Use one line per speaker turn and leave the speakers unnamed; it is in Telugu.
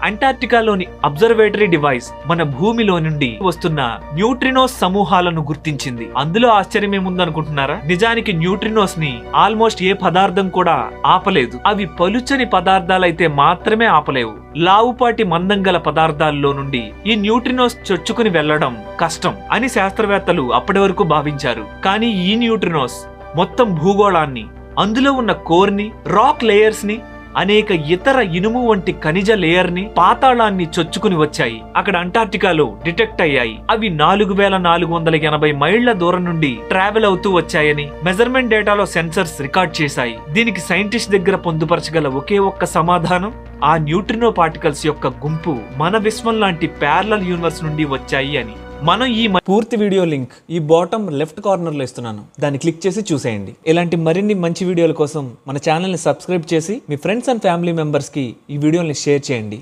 అంటార్క్టికాలోని అబ్జర్వేటరీ డివైస్ మన భూమిలో నుండి వస్తున్న న్యూట్రినోస్ సమూహాలను గుర్తించింది. అందులో ఆశ్చర్యం ఏముందనుకుంటున్నారా? నిజానికి న్యూట్రినోస్ ని ఆల్మోస్ట్ ఏ పదార్థం కూడా ఆపలేదు. అవి పలుచని పదార్థాలైతే మాత్రమే ఆపలేవు. లావుపాటి మందం గల పదార్థాల్లో నుండి ఈ న్యూట్రినోస్ చొచ్చుకుని వెళ్లడం కష్టం అని శాస్త్రవేత్తలు అప్పటి వరకు భావించారు. కానీ ఈ న్యూట్రినోస్ మొత్తం భూగోళాన్ని, అందులో ఉన్న కోర్ ని, రాక్ లేయర్స్ ని, అనేక ఇతర ఇనుము వంటి ఖనిజ లేయర్ ని, పాతాళాన్ని చొచ్చుకుని వచ్చాయి. అక్కడ అంటార్క్టికాలో డిటెక్ట్ అయ్యాయి. అవి 4480 మైళ్ల దూరం నుండి ట్రావెల్ అవుతూ వచ్చాయని మెజర్మెంట్ డేటాలో సెన్సర్స్ రికార్డ్ చేశాయి. దీనికి సైంటిస్ట్ దగ్గర పొందుపరచగల ఒకే ఒక్క సమాధానం ఆ న్యూట్రినో పార్టికల్స్ యొక్క గుంపు మన విశ్వం లాంటి ప్యారలల్ యూనివర్స్ నుండి వచ్చాయి అని. మనం ఈ
పూర్తి వీడియో లింక్ ఈ బాటమ్ లెఫ్ట్ కార్నర్ లో ఇస్తున్నాను. దాన్ని క్లిక్ చేసి చూసేయండి. ఇలాంటి మరిన్ని మంచి వీడియోల కోసం మన ఛానల్ ని సబ్స్క్రైబ్ చేసి మీ ఫ్రెండ్స్ అండ్ ఫ్యామిలీ మెంబర్స్ కి ఈ వీడియోని షేర్ చేయండి.